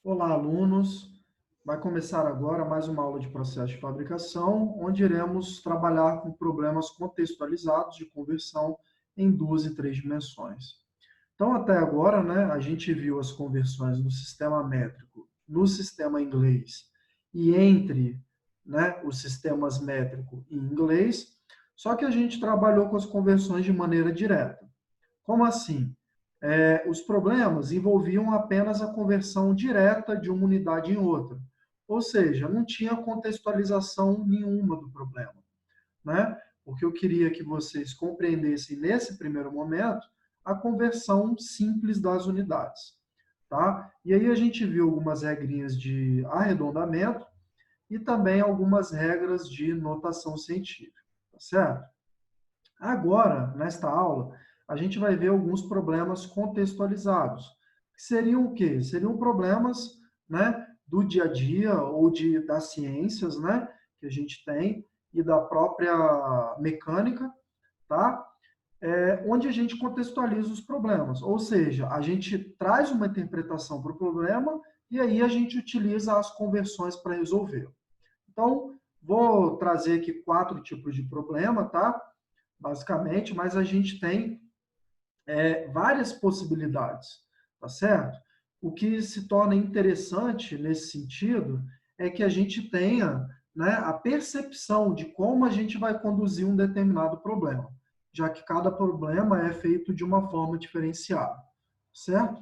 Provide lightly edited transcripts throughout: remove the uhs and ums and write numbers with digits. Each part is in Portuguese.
Olá, alunos! Vai começar agora mais uma aula de processo de fabricação, onde iremos trabalhar com problemas contextualizados de conversão em duas e três dimensões. Então, até agora, né, a gente viu as conversões no sistema métrico, no sistema inglês e entre, né, os sistemas métrico e inglês, só que a gente trabalhou com as conversões de maneira direta. Como assim? Os problemas envolviam apenas a conversão direta de uma unidade em outra, ou seja, não tinha contextualização nenhuma do problema, né? Porque eu queria que vocês compreendessem nesse primeiro momento a conversão simples das unidades, tá? E aí a gente viu algumas regrinhas de arredondamento e também algumas regras de notação científica, tá certo? Agora, nesta aula, a gente vai ver alguns problemas contextualizados. Que seriam o quê? Seriam problemas, né, do dia a dia ou das ciências, né, que a gente tem e da própria mecânica, tá? Onde a gente contextualiza os problemas. Ou seja, a gente traz uma interpretação para o problema e aí a gente utiliza as conversões para resolver. Então, vou trazer aqui 4 tipos de problema, tá? Basicamente, mas a gente tem várias possibilidades, tá certo? O que se torna interessante nesse sentido é que a gente tenha, né, a percepção de como a gente vai conduzir um determinado problema, já que cada problema é feito de uma forma diferenciada, certo?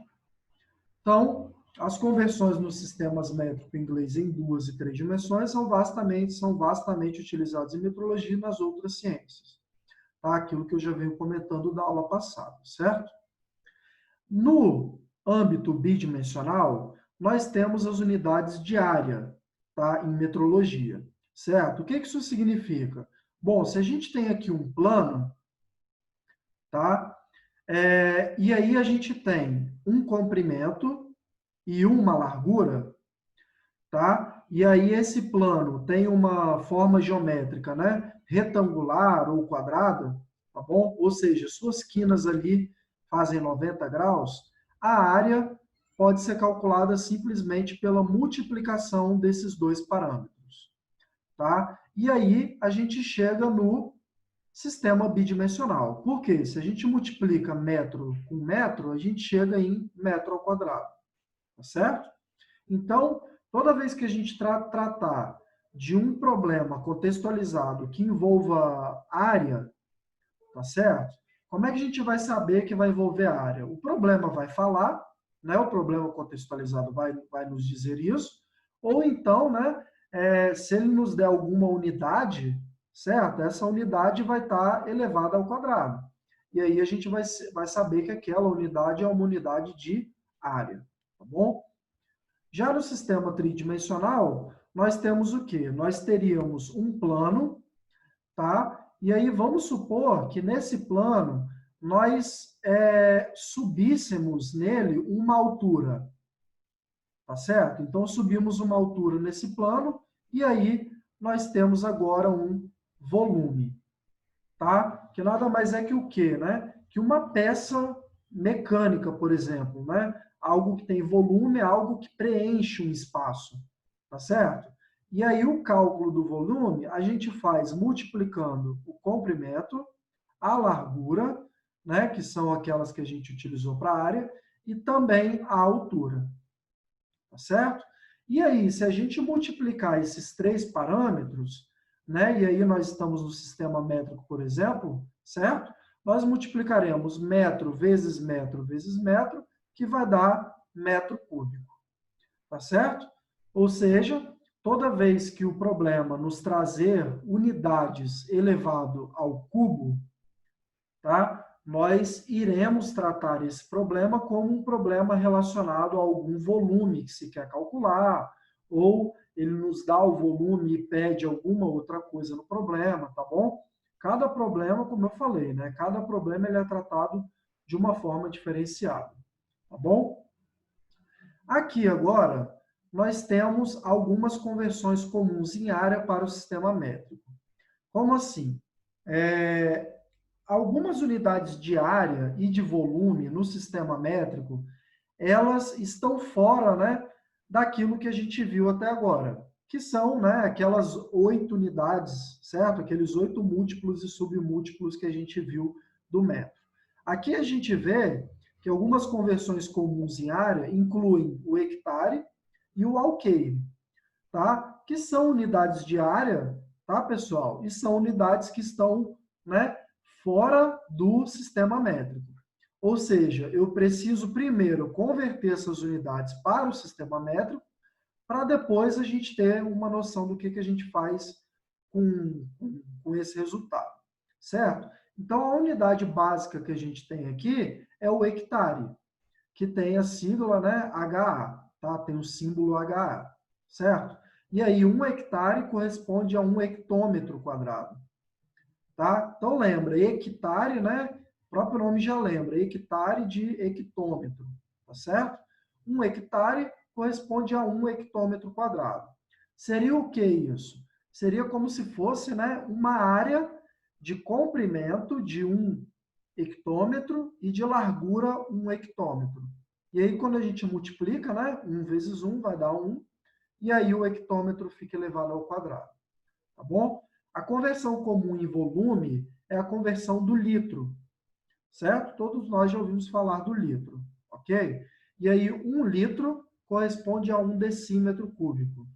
Então, as conversões nos sistemas métrico inglês em duas e três dimensões são vastamente utilizadas em metrologia e nas outras ciências, tá? Aquilo que eu já venho comentando da aula passada, certo? No âmbito bidimensional, nós temos as unidades de área, tá? Em metrologia, certo? O que isso significa? Bom, se a gente tem aqui um plano, tá? E aí a gente tem um comprimento e uma largura, tá? E aí esse plano tem uma forma geométrica, né? Retangular ou quadrada, tá bom? Ou seja, suas quinas ali fazem 90 graus. A área pode ser calculada simplesmente pela multiplicação desses dois parâmetros, tá? E aí a gente chega no sistema bidimensional. Por quê? Se a gente multiplica metro com metro, a gente chega em metro ao quadrado, tá certo? Então, toda vez que a gente tratar de um problema contextualizado que envolva área, tá certo? Como é que a gente vai saber que vai envolver área? O problema vai falar, né? O problema contextualizado vai nos dizer isso, ou então, né? Se ele nos der alguma unidade, certo? Essa unidade vai estar elevada ao quadrado. E aí a gente vai saber que aquela unidade é uma unidade de área, tá bom? Já no sistema tridimensional, nós temos o quê? Nós teríamos um plano, tá? E aí vamos supor que nesse plano nós subíssemos nele uma altura, tá certo? Então subimos uma altura nesse plano e aí nós temos agora um volume, tá? Que nada mais é que o quê, né? Que uma peça mecânica, por exemplo, né? Algo que tem volume é algo que preenche um espaço, tá certo? E aí o cálculo do volume a gente faz multiplicando o comprimento, a largura, né? Que são aquelas que a gente utilizou para a área, e também a altura, tá certo? E aí, se a gente multiplicar esses três parâmetros, né, e aí nós estamos no sistema métrico, por exemplo, certo? Nós multiplicaremos metro, vezes metro, que vai dar metro cúbico, tá certo? Ou seja, toda vez que o problema nos trazer unidades elevado ao cubo, tá? Nós iremos tratar esse problema como um problema relacionado a algum volume que se quer calcular, ou ele nos dá o volume e pede alguma outra coisa no problema, tá bom? Cada problema, como eu falei, né? Cada problema ele é tratado de uma forma diferenciada, tá bom? Aqui agora, nós temos algumas conversões comuns em área para o sistema métrico. Como assim? Algumas unidades de área e de volume no sistema métrico, elas estão fora, né, daquilo que a gente viu até agora, que são, né, aquelas 8 unidades, certo? Aqueles 8 múltiplos e submúltiplos que a gente viu do metro. Aqui a gente vê que algumas conversões comuns em área incluem o hectare e o alqueire, tá? Que são unidades de área, tá, pessoal? E são unidades que estão, né, fora do sistema métrico. Ou seja, eu preciso primeiro converter essas unidades para o sistema métrico, para depois a gente ter uma noção do que a gente faz com esse resultado, certo? Então, a unidade básica que a gente tem aqui é o hectare, que tem a sigla, né, HA, tá? Tem o símbolo HA, certo? E aí, 1 hectare corresponde a 1 hectômetro quadrado, tá? Então, lembra, hectare, né? O próprio nome já lembra, hectare de hectômetro, tá certo? 1 hectare corresponde a 1 hectômetro quadrado. Seria o que isso? Seria como se fosse, né, uma área de comprimento de 1 hectômetro e de largura 1 hectômetro. E aí, quando a gente multiplica, né, 1 vezes 1 vai dar 1, e aí o hectômetro fica elevado ao quadrado, tá bom? A conversão comum em volume é a conversão do litro, certo? Todos nós já ouvimos falar do litro, ok? E aí, 1 litro corresponde a 1 decímetro cúbico,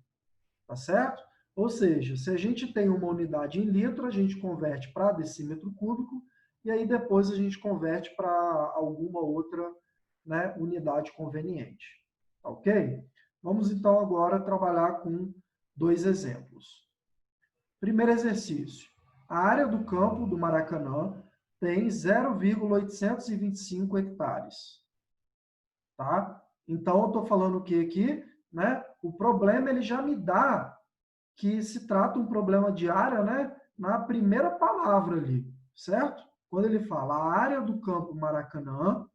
tá certo? Ou seja, se a gente tem uma unidade em litro, a gente converte para decímetro cúbico, e aí depois a gente converte para alguma outra, né, unidade conveniente, tá ok? Vamos então agora trabalhar com 2 exemplos. Primeiro exercício. A área do campo do Maracanã tem 0,825 hectares. Tá? Então, eu estou falando o que aqui? Né? O problema ele já me dá que se trata um problema de área, né? Na primeira palavra ali, certo? Quando ele fala a área do campo Maracanã,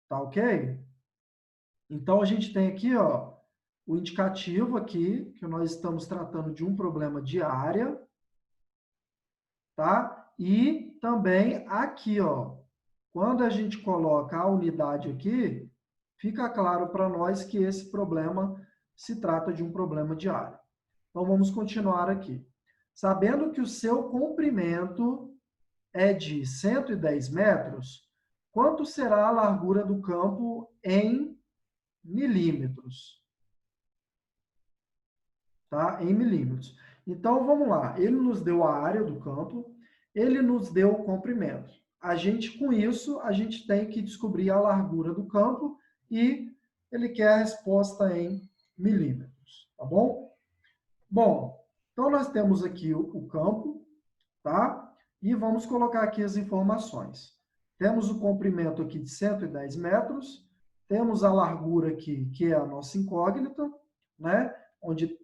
tá ok? Então, a gente tem aqui, ó, o indicativo aqui, que nós estamos tratando de um problema de área, tá? E também aqui, ó, quando a gente coloca a unidade aqui, fica claro para nós que esse problema se trata de um problema de área. Então, vamos continuar aqui. Sabendo que o seu comprimento é de 110 metros, quanto será a largura do campo em milímetros? Tá? Em milímetros. Então, vamos lá. Ele nos deu a área do campo, ele nos deu o comprimento. A gente, com isso, a gente tem que descobrir a largura do campo e ele quer a resposta em milímetros, tá bom? Bom, então nós temos aqui o campo, tá? E vamos colocar aqui as informações. Temos o comprimento aqui de 110 metros, temos a largura aqui, que é a nossa incógnita, né? Onde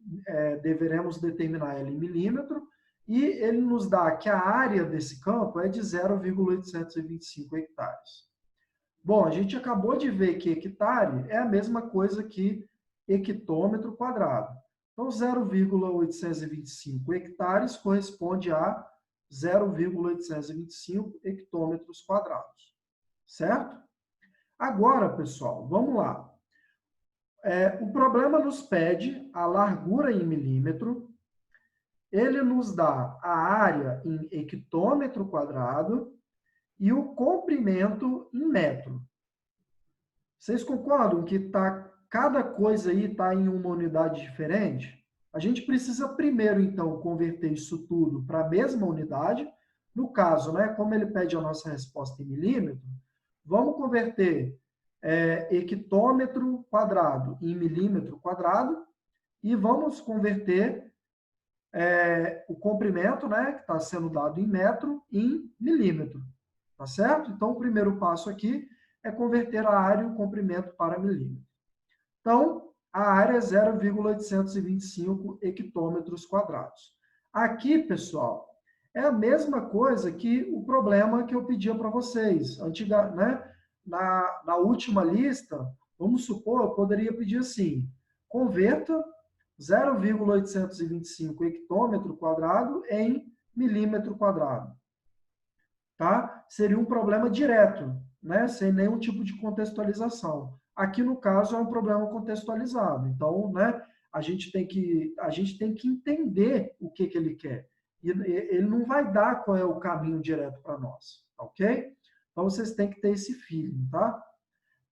deveremos determinar ela em milímetro, e ele nos dá que a área desse campo é de 0,825 hectares. Bom, a gente acabou de ver que hectare é a mesma coisa que hectômetro quadrado. Então, 0,825 hectares corresponde a 0,825 hectômetros quadrados. Certo? Agora, pessoal, vamos lá. O problema nos pede a largura em milímetro, ele nos dá a área em hectômetro quadrado e o comprimento em metro. Vocês concordam que cada coisa aí está em uma unidade diferente? A gente precisa primeiro, então, converter isso tudo para a mesma unidade. No caso, né, como ele pede a nossa resposta em milímetro, vamos converter hectômetro quadrado em milímetro quadrado e vamos converter o comprimento, né, que está sendo dado em metro, em milímetro. Tá certo? Então, o primeiro passo aqui é converter a área e o comprimento para milímetro. Então, a área é 0,825 hectômetros quadrados. Aqui, pessoal, é a mesma coisa que o problema que eu pedia para vocês. Né? Na última lista, vamos supor, eu poderia pedir assim, converta 0,825 hectômetro quadrado em milímetro quadrado. Tá? Seria um problema direto, né? Sem nenhum tipo de contextualização. Aqui, no caso, é um problema contextualizado. Então, né, a gente tem que entender o que ele quer. E ele não vai dar qual é o caminho direto para nós, ok? Então, vocês têm que ter esse feeling, tá?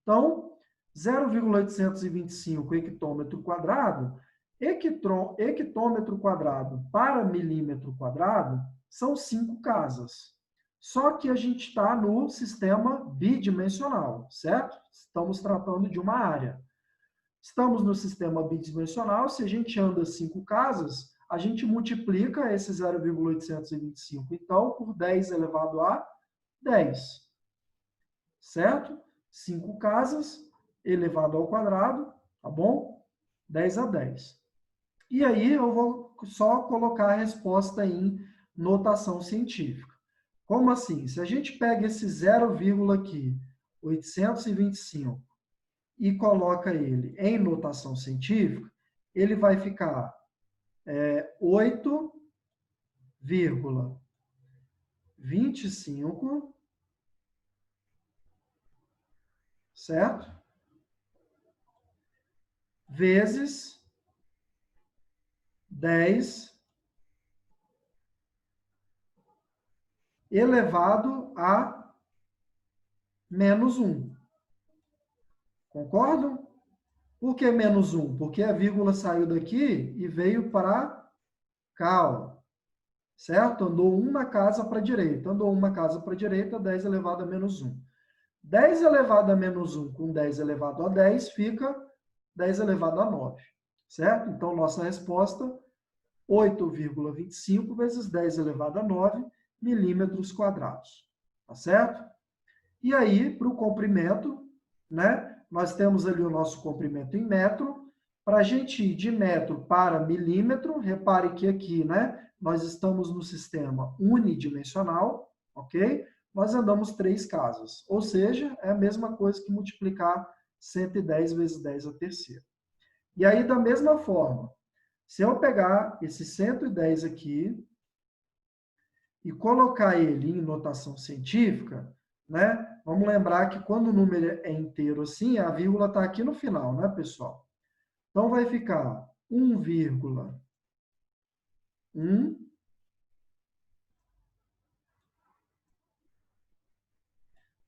Então, 0,825 hectômetro quadrado, hectômetro quadrado para milímetro quadrado, são 5 casas. Só que a gente está no sistema bidimensional, certo? Estamos tratando de uma área. Estamos no sistema bidimensional, se a gente anda 5 casas, a gente multiplica esse 0,825, então, por 10 elevado a 10, certo? 5 casas elevado ao quadrado, tá bom? 10 a 10. E aí eu vou só colocar a resposta em notação científica. Como assim? Se a gente pega esse 0, aqui, 825, e coloca ele em notação científica, ele vai ficar 8,25, certo? Vezes 10 elevado a menos 1. Concordam? Por que menos 1? Porque a vírgula saiu daqui e veio para cá, ó. Certo? Andou uma casa para a direita. Andou uma casa para a direita, 10 elevado a menos 1. 10 elevado a menos 1 com 10 elevado a 10 fica 10 elevado a 9. Certo? Então, nossa resposta, 8,25 vezes 10 elevado a 9 milímetros quadrados. Tá certo? E aí, para o comprimento, né? Nós temos ali o nosso comprimento em metro. Para a gente ir de metro para milímetro, repare que aqui, né? Nós estamos no sistema unidimensional, ok? Nós andamos 3 casas, ou seja, é a mesma coisa que multiplicar 110 vezes 10 a terceira. E aí, da mesma forma, se eu pegar esse 110 aqui e colocar ele em notação científica, né? Vamos lembrar que quando o número é inteiro assim, a vírgula está aqui no final, né, pessoal? Então, vai ficar 1,1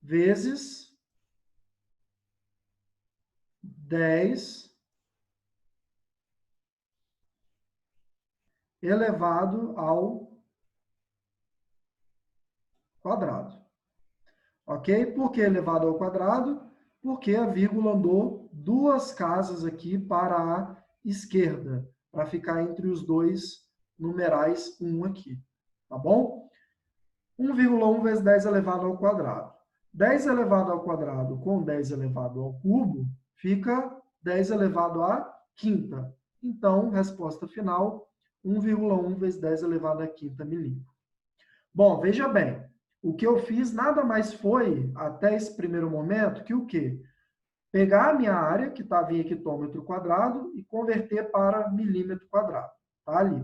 vezes 10 elevado ao quadrado. Ok? Por que elevado ao quadrado? Porque a vírgula andou 2 casas aqui para a esquerda, para ficar entre os dois numerais 1 aqui. Tá bom? 1,1 vezes 10 elevado ao quadrado. 10 elevado ao quadrado com 10 elevado ao cubo fica 10 elevado à quinta. Então, resposta final, 1,1 vezes 10 elevado à quinta milímetro. Bom, veja bem, o que eu fiz nada mais foi, até esse primeiro momento, que o quê? Pegar a minha área, que estava em hectômetro quadrado, e converter para milímetro quadrado. Tá ali.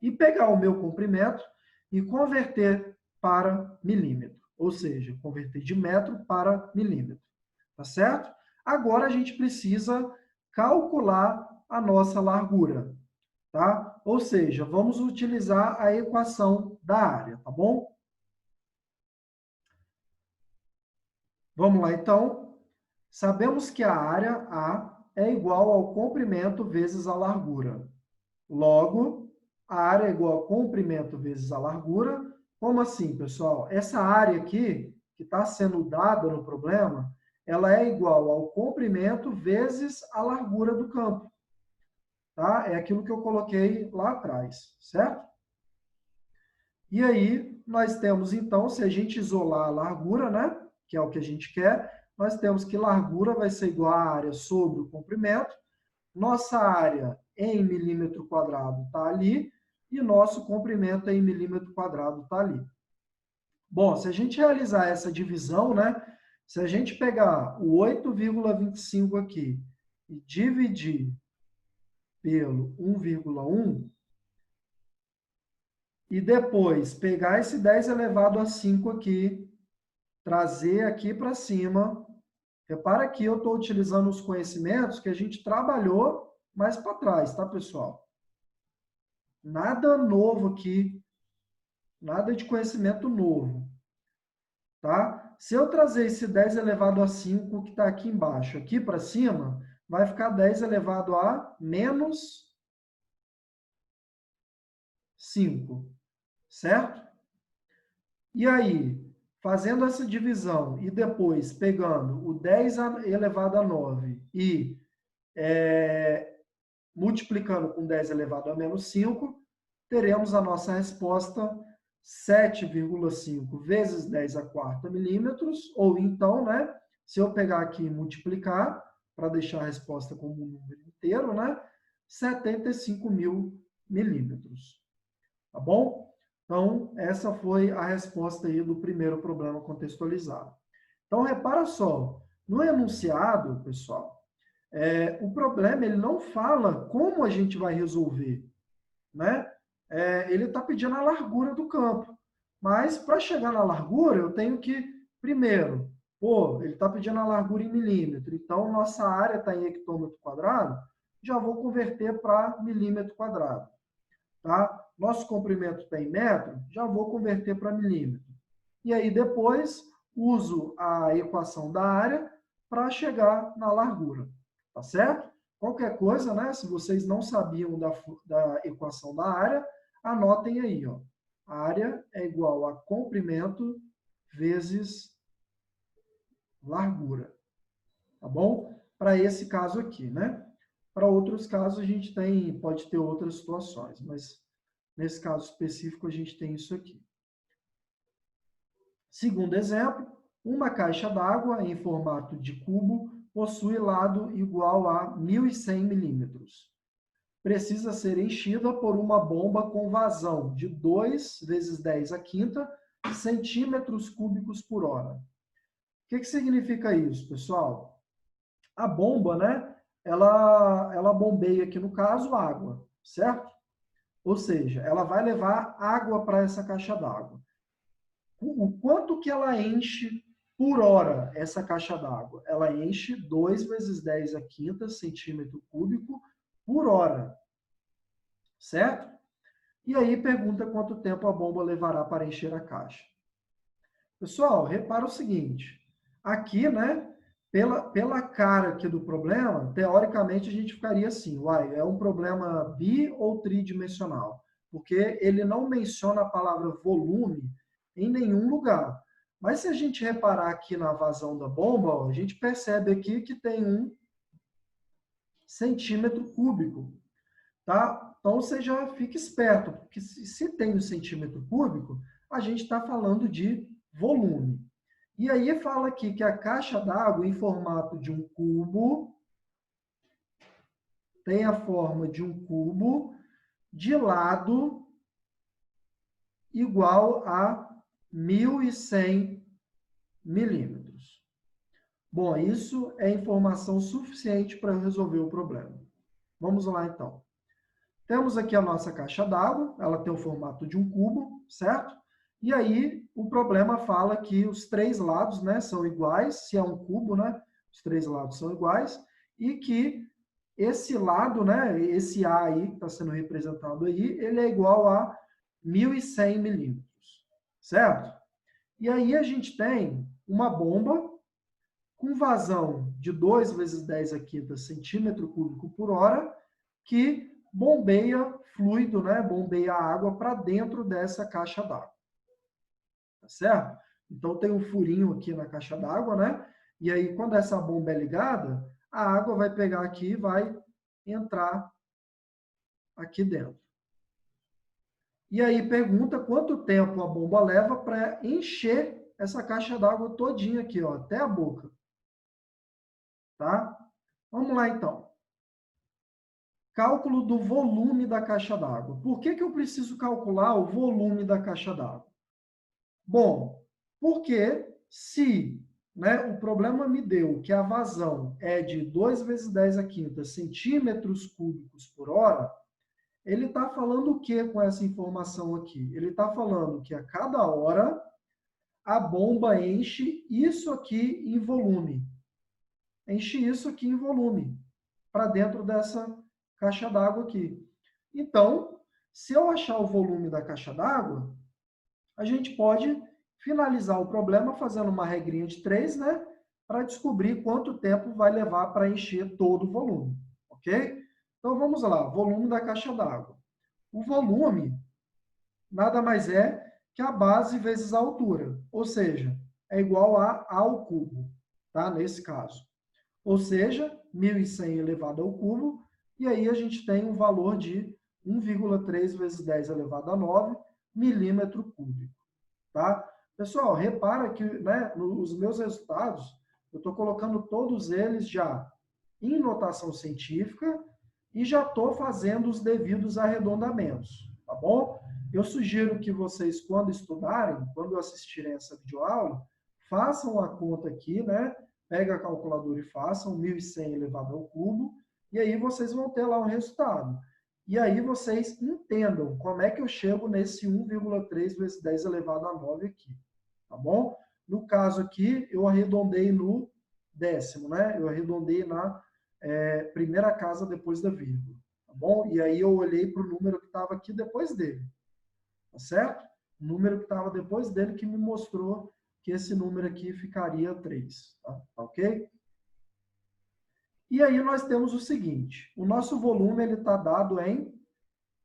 E pegar o meu comprimento e converter para milímetro. Ou seja, converter de metro para milímetro. Tá certo? Agora a gente precisa calcular a nossa largura. Tá? Ou seja, vamos utilizar a equação da área, tá bom? Vamos lá, então. Sabemos que a área A é igual ao comprimento vezes a largura. Logo, a área é igual ao comprimento vezes a largura. Como assim, pessoal? Essa área aqui, que está sendo dada no problema, ela é igual ao comprimento vezes a largura do campo. Tá? É aquilo que eu coloquei lá atrás, certo? E aí, nós temos, então, se a gente isolar a largura, né, que é o que a gente quer, nós temos que largura vai ser igual à área sobre o comprimento. Nossa área em milímetro quadrado está ali, e nosso comprimento em milímetro quadrado está ali. Bom, se a gente realizar essa divisão, né, se a gente pegar o 8,25 aqui e dividir pelo 1,1, e depois pegar esse 10 elevado a 5 aqui, trazer aqui para cima, Repara que eu estou utilizando os conhecimentos que a gente trabalhou mais para trás, tá, pessoal? Nada novo aqui, nada de conhecimento novo, tá? Se eu trazer esse 10 elevado a 5 que está aqui embaixo, aqui para cima, vai ficar 10 elevado a menos 5, certo? E aí, fazendo essa divisão e depois pegando o 10 elevado a 9 e multiplicando com 10 elevado a menos 5, teremos a nossa resposta 7,5 vezes 10 a quarta milímetros, ou então, né, se eu pegar aqui e multiplicar, para deixar a resposta como um número inteiro, né, 75 mil milímetros. Tá bom? Então, essa foi a resposta aí do primeiro problema contextualizado. Então, repara só, no enunciado, pessoal, o problema ele não fala como a gente vai resolver, né? Ele está pedindo a largura do campo, mas para chegar na largura eu tenho que, primeiro, ele está pedindo a largura em milímetro, então nossa área está em hectômetro quadrado, já vou converter para milímetro quadrado. Tá? Nosso comprimento está em metro, já vou converter para milímetro. E aí depois uso a equação da área para chegar na largura. Tá certo? Qualquer coisa, né? Se vocês não sabiam da equação da área, anotem aí, ó. A área é igual a comprimento vezes largura. Tá bom? Para esse caso aqui, né? Para outros casos, a gente pode ter outras situações, mas nesse caso específico, a gente tem isso aqui. Segundo exemplo, uma caixa d'água em formato de cubo possui lado igual a 1.100 milímetros. Precisa ser enchida por uma bomba com vazão de 2 vezes 10 a quinta centímetros cúbicos por hora. O que significa isso, pessoal? A bomba, né? Ela bombeia aqui, no caso, água, certo? Ou seja, ela vai levar água para essa caixa d'água. O quanto que ela enche por hora essa caixa d'água? Ela enche 2 vezes 10 a quinta centímetro cúbico por hora, certo? E aí pergunta quanto tempo a bomba levará para encher a caixa. Pessoal, repara o seguinte, aqui, né, pela cara aqui do problema, teoricamente a gente ficaria assim, é um problema bi ou tridimensional, porque ele não menciona a palavra volume em nenhum lugar. Mas se a gente reparar aqui na vazão da bomba, a gente percebe aqui que tem 1 centímetro cúbico, tá? Então você já fica esperto, porque se tem 1 centímetro cúbico, a gente está falando de volume. E aí fala aqui que a caixa d'água em formato de um cubo tem a forma de um cubo de lado igual a 1.100 milímetros. Bom, isso é informação suficiente para eu resolver o problema. Vamos lá, então. Temos aqui a nossa caixa d'água, ela tem o formato de um cubo, certo? E aí, o problema fala que os 3 lados, né, são iguais, se é um cubo, né, os 3 lados são iguais, e que esse lado, né, esse A aí, que está sendo representado aí, ele é igual a 1.100 milímetros, certo? E aí a gente tem uma bomba com vazão de 2 vezes 10 a quinta centímetro cúbico por hora, que bombeia fluido, né? Bombeia água para dentro dessa caixa d'água. Tá certo? Então tem um furinho aqui na caixa d'água, né? E aí quando essa bomba é ligada, a água vai pegar aqui e vai entrar aqui dentro. E aí pergunta quanto tempo a bomba leva para encher essa caixa d'água todinha aqui, ó, até a boca. Tá? Vamos lá então. Cálculo do volume da caixa d'água. Por que eu preciso calcular o volume da caixa d'água? Bom, porque se, né, o problema me deu que a vazão é de 2 vezes 10 a quinta centímetros cúbicos por hora, ele está falando o que com essa informação aqui? Ele está falando que a cada hora a bomba enche isso aqui em volume. enche isso aqui em volume, para dentro dessa caixa d'água aqui. Então, se eu achar o volume da caixa d'água, a gente pode finalizar o problema fazendo uma regrinha de 3, né? Para descobrir quanto tempo vai levar para encher todo o volume, ok? Então, vamos lá, volume da caixa d'água. O volume nada mais é que a base vezes a altura, ou seja, é igual a A ao cubo, tá? Nesse caso. Ou seja, 1.100 elevado ao cubo, e aí a gente tem um valor de 1,3 vezes 10 elevado a 9 milímetro cúbico, tá? Pessoal, repara que, né, nos meus resultados, eu estou colocando todos eles já em notação científica e já estou fazendo os devidos arredondamentos, tá bom? Eu sugiro que vocês, quando estudarem, quando assistirem essa videoaula, façam a conta aqui, né? Pega a calculadora e façam 1.100 elevado ao cubo, e aí vocês vão ter lá um resultado. E aí vocês entendam como é que eu chego nesse 1,3 vezes 10 elevado a 9 aqui, tá bom? No caso aqui, eu arredondei no décimo, né? Eu arredondei na primeira casa depois da vírgula, tá bom? E aí eu olhei para o número que estava aqui depois dele, tá certo? O número que estava depois dele que me mostrou que esse número aqui ficaria 3, tá? Ok? E aí nós temos o seguinte, o nosso volume ele está dado em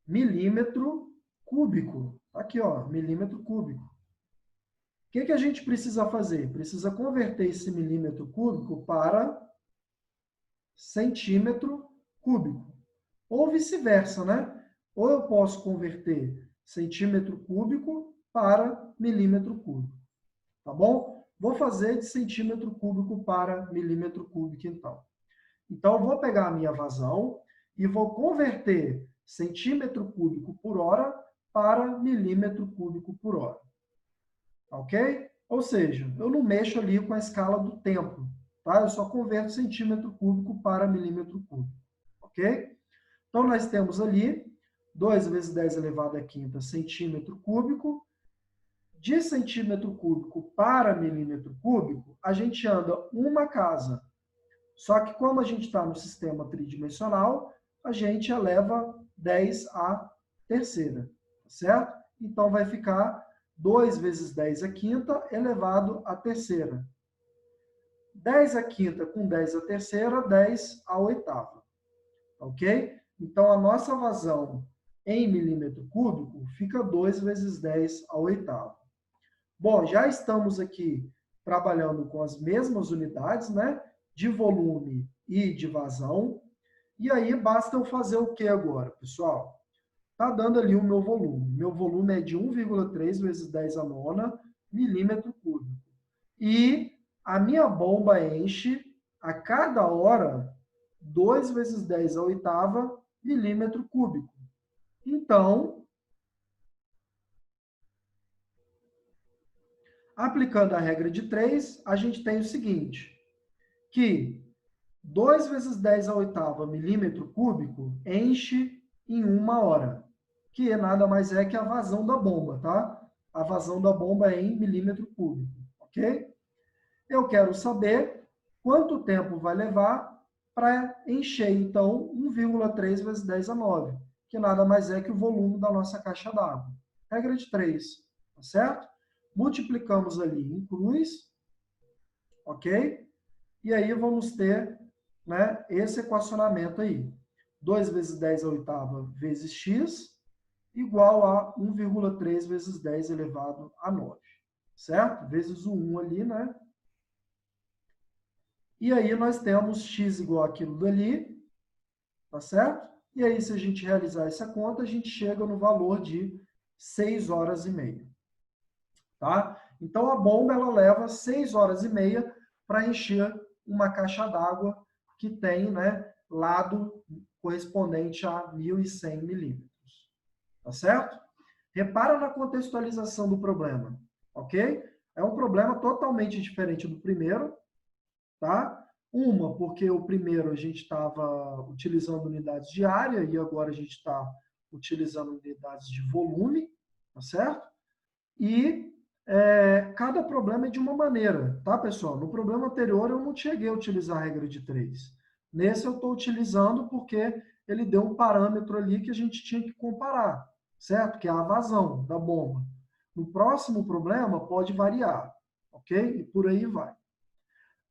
milímetro cúbico. Aqui, ó, milímetro cúbico. O que a gente precisa fazer? Precisa converter esse milímetro cúbico para centímetro cúbico. Ou vice-versa, né? Ou eu posso converter centímetro cúbico para milímetro cúbico. Tá bom? Vou fazer de centímetro cúbico para milímetro cúbico, então. Então, eu vou pegar a minha vazão e vou converter centímetro cúbico por hora para milímetro cúbico por hora. Ok? Ou seja, eu não mexo ali com a escala do tempo, tá? Eu só converto centímetro cúbico para milímetro cúbico. Ok? Então, nós temos ali 2 vezes 10 elevado à quinta centímetro cúbico. De centímetro cúbico para milímetro cúbico, a gente anda uma casa. Só que como a gente está no sistema tridimensional, a gente eleva 10 à terceira, certo? Então, vai ficar 2 vezes 10 à quinta elevado à terceira. 10 à quinta com 10 à terceira, 10 à oitava. Ok? Então, a nossa vazão em milímetro cúbico fica 2 vezes 10 à oitava. Bom, já estamos aqui trabalhando com as mesmas unidades, né? De volume e de vazão. E aí basta eu fazer o que agora, pessoal? Está dando ali o meu volume. Meu volume é de 1,3 vezes 10 à nona milímetro cúbico. E a minha bomba enche a cada hora 2 vezes 10 à oitava milímetro cúbico. Então, aplicando a regra de 3, a gente tem o seguinte, que 2 vezes 10 à oitava milímetro cúbico enche em 1 hora, que nada mais é que a vazão da bomba, tá? A vazão da bomba é em milímetro cúbico, ok? Eu quero saber quanto tempo vai levar para encher, então, 1,3 vezes 10 a 9, que nada mais é que o volume da nossa caixa d'água. Regra de 3, tá certo? Multiplicamos ali em cruz, ok? E aí vamos ter, né, esse equacionamento aí. 2 vezes 10 à oitava vezes x igual a 1,3 vezes 10 elevado a 9. Certo? Vezes o 1 ali, né? E aí nós temos x igual àquilo dali, tá certo? E aí, se a gente realizar essa conta, a gente chega no valor de 6 horas e meia. Tá? Então, a bomba ela leva 6 horas e meia para encher uma caixa d'água que tem, né, lado correspondente a 1.100 milímetros. Tá certo? Repara na contextualização do problema, ok? É um problema totalmente diferente do primeiro, tá? Uma, porque o primeiro a gente estava utilizando unidades de área e agora a gente está utilizando unidades de volume, tá certo? E Cada problema é de uma maneira, tá, pessoal? No problema anterior eu não cheguei a utilizar a regra de 3. Nesse eu estou utilizando porque ele deu um parâmetro ali que a gente tinha que comparar, certo? Que é a vazão da bomba. No próximo problema pode variar, ok? E por aí vai.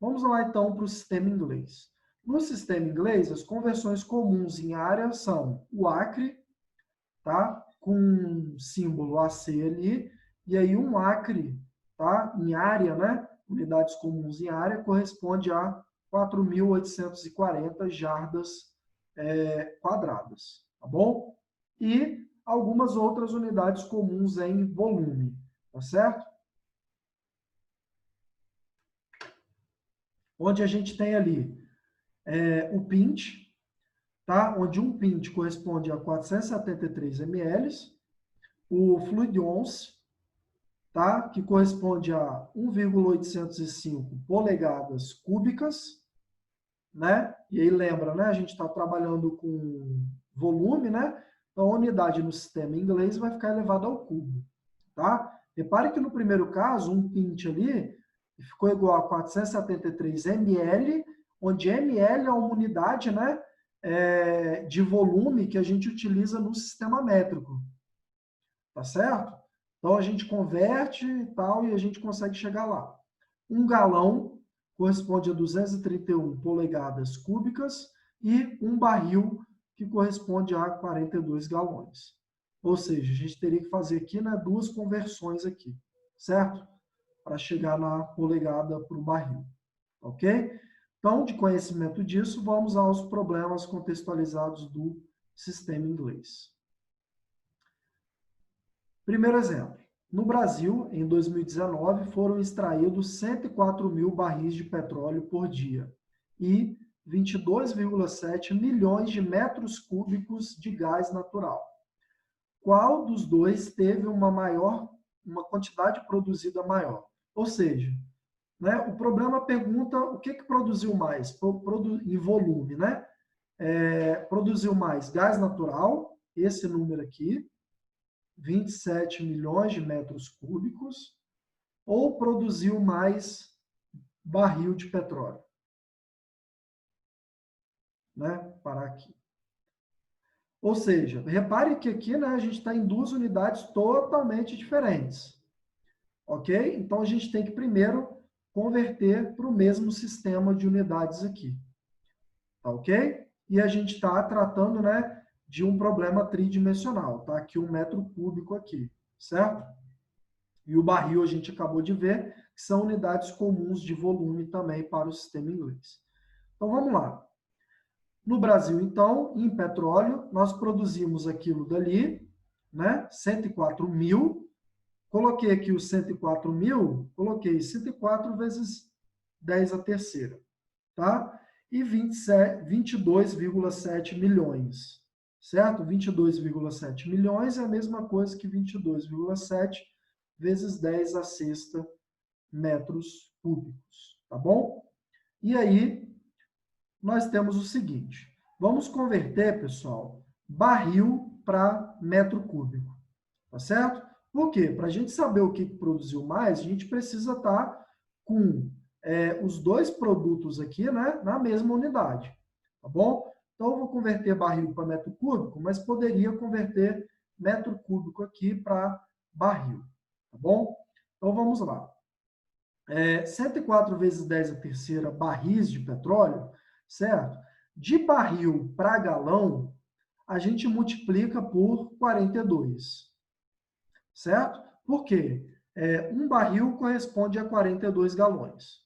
Vamos lá então para o sistema inglês. No sistema inglês, as conversões comuns em área são o acre, tá? Com um símbolo AC ali, e aí um acre, tá? Em área, né? Unidades comuns em área corresponde a 4.840 jardas quadradas, tá bom? E algumas outras unidades comuns em volume, tá certo? Onde a gente tem ali o pint, tá? Onde um pint corresponde a 473 ml, o fluid once, tá? Que corresponde a 1,805 polegadas cúbicas, né? E aí lembra, né? A gente está trabalhando com volume, né? Então a unidade no sistema inglês vai ficar elevada ao cubo, tá? Repare que no primeiro caso, um pint ali ficou igual a 473 ml, onde ml é uma unidade, né? De volume que a gente utiliza no sistema métrico, tá certo? Então a gente converte e tal e a gente consegue chegar lá. Um galão corresponde a 231 polegadas cúbicas e um barril que corresponde a 42 galões. Ou seja, a gente teria que fazer aqui, né, duas conversões aqui, certo? Para chegar na polegada para o barril, ok? Então, de conhecimento disso, vamos aos problemas contextualizados do sistema inglês. Primeiro exemplo. No Brasil, em 2019, foram extraídos 104 mil barris de petróleo por dia e 22,7 milhões de metros cúbicos de gás natural. Qual dos dois teve uma quantidade produzida maior? Ou seja, né, o problema pergunta o que produziu mais em volume, né? Produziu mais gás natural, esse número aqui, 27 milhões de metros cúbicos, ou produziu mais barril de petróleo? Né? Parar aqui. Ou seja, repare que aqui, né, a gente está em duas unidades totalmente diferentes. Ok? Então, a gente tem que primeiro converter para o mesmo sistema de unidades aqui. Tá ok? E a gente está tratando, né, de um problema tridimensional. Tá aqui 1 metro cúbico aqui, certo? E o barril a gente acabou de ver, que são unidades comuns de volume também para o sistema inglês. Então vamos lá. No Brasil, então, em petróleo, nós produzimos aquilo dali, né? 104 mil. Coloquei aqui os 104 mil, coloquei 104 vezes 10 a terceira, tá? E 22,7 milhões, certo? 22,7 milhões é a mesma coisa que 22,7 vezes 10 a sexta metros cúbicos, tá bom? E aí, nós temos o seguinte, vamos converter, pessoal, barril para metro cúbico, tá certo? Por quê? Para a gente saber o que produziu mais, a gente precisa estar com os dois produtos aqui, né, na mesma unidade, tá bom? Então, eu vou converter barril para metro cúbico, mas poderia converter metro cúbico aqui para barril, tá bom? Então, vamos lá. 104 vezes 10 a terceira barris de petróleo, certo? De barril para galão, a gente multiplica por 42, certo? Por quê? Um barril corresponde a 42 galões,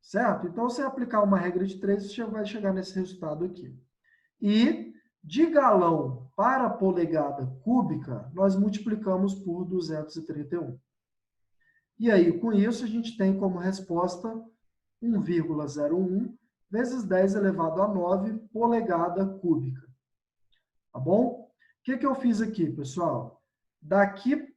certo? Então, se aplicar uma regra de 3, você vai chegar nesse resultado aqui. E de galão para polegada cúbica, nós multiplicamos por 231. E aí, com isso, a gente tem como resposta 1,01 vezes 10 elevado a 9 polegada cúbica. Tá bom? O que eu fiz aqui, pessoal? Daqui,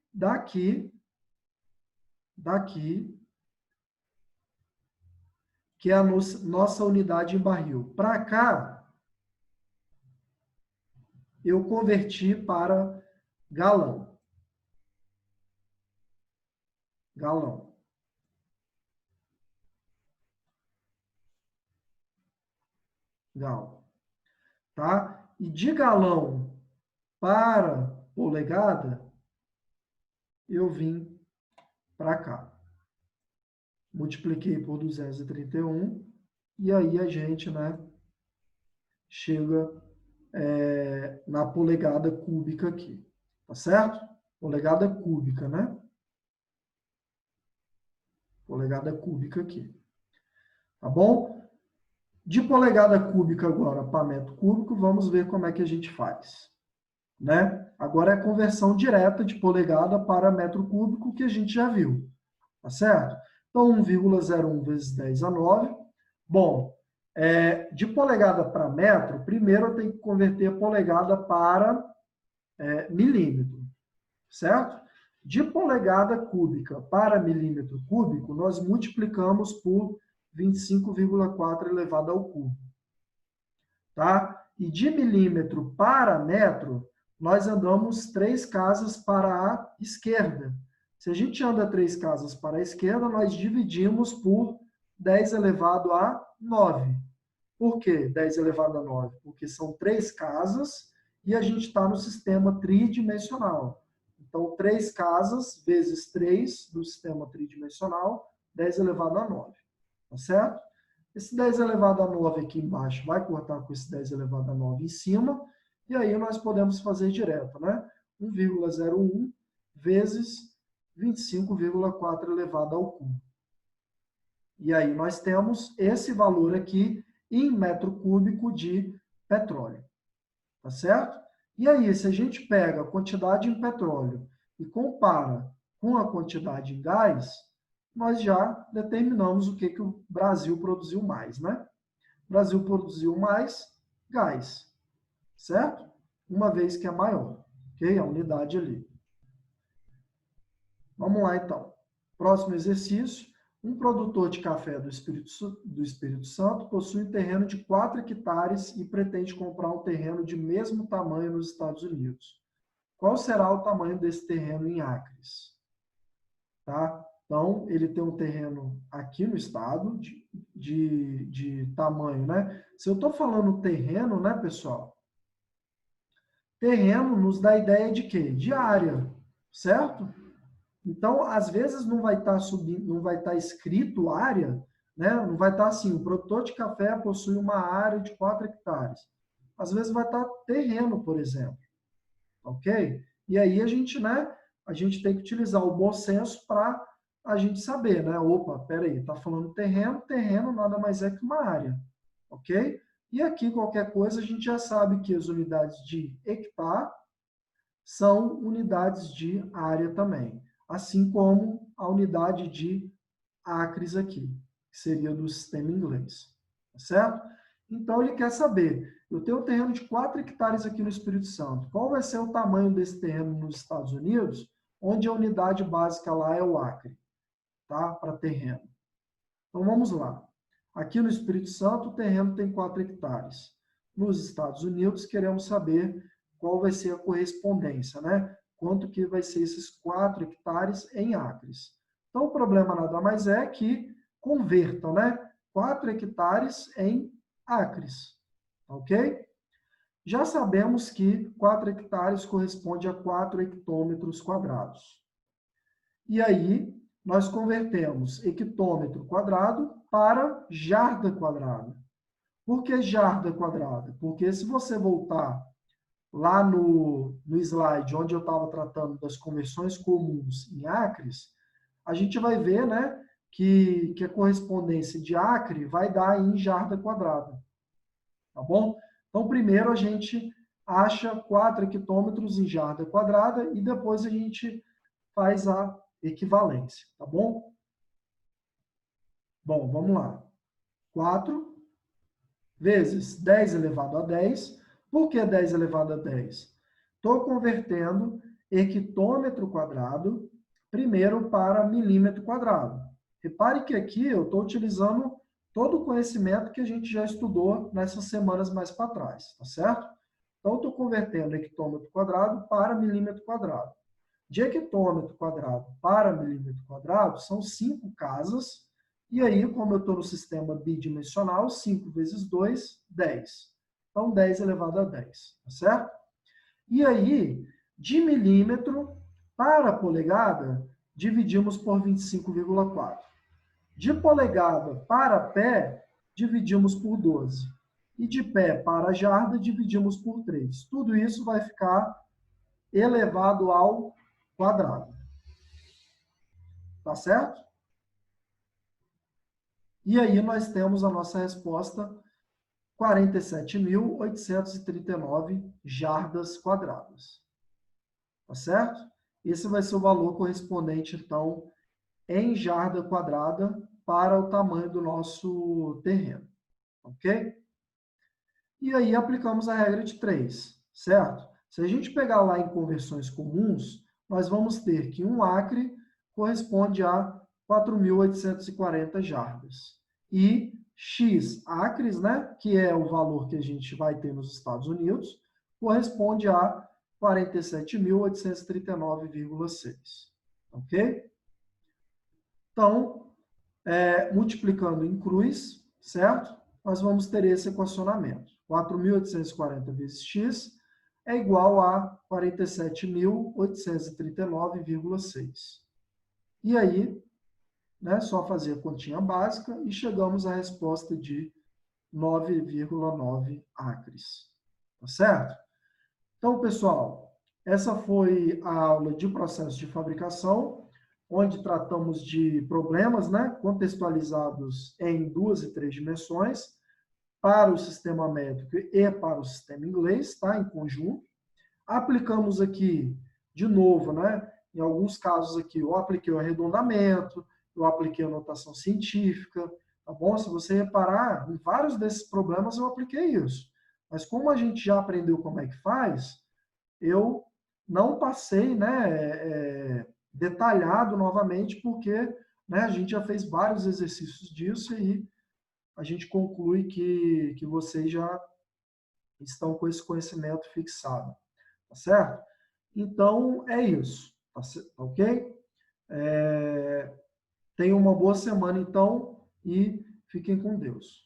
que é a nossa unidade em barril. Para cá, eu converti para galão. galão. Gal, tá? E de galão para polegada, eu vim para cá. Multipliquei por 231 e aí a gente, né, chega na polegada cúbica aqui, tá certo? Polegada cúbica, né? Polegada cúbica aqui, tá bom? De polegada cúbica agora para metro cúbico, vamos ver como é que a gente faz, né? Agora é a conversão direta de polegada para metro cúbico que a gente já viu, tá certo? Então, 1,01 vezes 10 a 9. Bom, de polegada para metro, primeiro eu tenho que converter a polegada para milímetro, certo? De polegada cúbica para milímetro cúbico, nós multiplicamos por 25,4 elevado ao cubo, tá? E de milímetro para metro, nós andamos 3 casas para a esquerda. Se a gente anda 3 casas para a esquerda, nós dividimos por 10 elevado a 9. Por quê 10 elevado a 9? Porque são 3 casas e a gente está no sistema tridimensional. Então, 3 casas vezes 3 do sistema tridimensional, 10 elevado a 9. Tá certo? Esse 10 elevado a 9 aqui embaixo vai cortar com esse 10 elevado a 9 em cima, e aí nós podemos fazer direto, né? 1,01 vezes 25,4 elevado ao cubo. E aí nós temos esse valor aqui em metro cúbico de petróleo. Tá certo? E aí, se a gente pega a quantidade em petróleo e compara com a quantidade em gás, nós já determinamos o que o Brasil produziu mais, né? O Brasil produziu mais gás, certo? Uma vez que é maior, ok? A unidade ali. Vamos lá, então. Próximo exercício. Um produtor de café do Espírito Santo possui um terreno de 4 hectares e pretende comprar um terreno de mesmo tamanho nos Estados Unidos. Qual será o tamanho desse terreno em acres? Tá? Então, ele tem um terreno aqui no estado de tamanho, né? Se eu estou falando terreno, né, pessoal? Terreno nos dá ideia de quê? De área, certo? Então, às vezes não vai estar subindo, não vai estar escrito área, né? Não vai estar assim, o produtor de café possui uma área de 4 hectares. Às vezes vai estar terreno, por exemplo. Ok? E aí a gente, né, a gente tem que utilizar o bom senso para a gente saber, né? Opa, peraí, está falando terreno, terreno nada mais é que uma área. Ok? E aqui, qualquer coisa, a gente já sabe que as unidades de hectare são unidades de área também, assim como a unidade de acres aqui, que seria do sistema inglês, tá certo? Então, ele quer saber, eu tenho um terreno de 4 hectares aqui no Espírito Santo, qual vai ser o tamanho desse terreno nos Estados Unidos, onde a unidade básica lá é o acre, tá? Para terreno. Então, vamos lá. Aqui no Espírito Santo, o terreno tem 4 hectares. Nos Estados Unidos, queremos saber qual vai ser a correspondência, né? Quanto que vai ser esses 4 hectares em acres. Então, o problema nada mais é que convertam, né? 4 hectares em acres, ok? Já sabemos que 4 hectares corresponde a 4 hectômetros quadrados. E aí, nós convertemos hectômetro quadrado para jarda quadrada. Por que jarda quadrada? Porque se você voltar lá no slide onde eu estava tratando das conversões comuns em acres, a gente vai ver, né, que a correspondência de acre vai dar em jarda quadrada. Tá bom? Então, primeiro a gente acha 4 hectômetros em jarda quadrada e depois a gente faz a equivalência, tá bom? Bom, vamos lá. 4 vezes 10 elevado a 10. Por que 10 elevado a 10? Estou convertendo hectômetro quadrado primeiro para milímetro quadrado. Repare que aqui eu estou utilizando todo o conhecimento que a gente já estudou nessas semanas mais para trás, tá certo? Então, estou convertendo hectômetro quadrado para milímetro quadrado. de hectômetro quadrado para milímetro quadrado são 5 casas, e aí, como eu estou no sistema bidimensional, 5 vezes 2, 10. Então, 10 elevado a 10, tá certo? E aí, de milímetro para polegada, dividimos por 25,4. De polegada para pé, dividimos por 12. E de pé para jarda, dividimos por 3. Tudo isso vai ficar elevado ao quadrado. Tá certo? E aí nós temos a nossa resposta, 47.839 jardas quadradas. Tá certo? Esse vai ser o valor correspondente, então, em jarda quadrada para o tamanho do nosso terreno. Ok? E aí aplicamos a regra de 3, certo? Se a gente pegar lá em conversões comuns, nós vamos ter que 1 acre corresponde a 4.840 jardas. E X acres, né, que é o valor que a gente vai ter nos Estados Unidos, corresponde a 47.839,6. Ok? Então, multiplicando em cruz, certo? Nós vamos ter esse equacionamento. 4.840 vezes x é igual a 47.839,6. E aí, né, só fazer a continha básica e chegamos à resposta de 9,9 acres. Tá certo? Então, pessoal, essa foi a aula de processo de fabricação, onde tratamos de problemas, né, contextualizados em 2 e 3 dimensões, para o sistema métrico e para o sistema inglês, tá, em conjunto. Aplicamos aqui, de novo, né, em alguns casos aqui, eu apliquei o arredondamento, eu apliquei a notação científica, tá bom? Se você reparar, em vários desses problemas eu apliquei isso. Mas como a gente já aprendeu como é que faz, eu não passei, né, detalhado novamente, porque, né, a gente já fez vários exercícios disso e a gente conclui que vocês já estão com esse conhecimento fixado, tá certo? Então, é isso, tá ok? Tenham uma boa semana, então, e fiquem com Deus.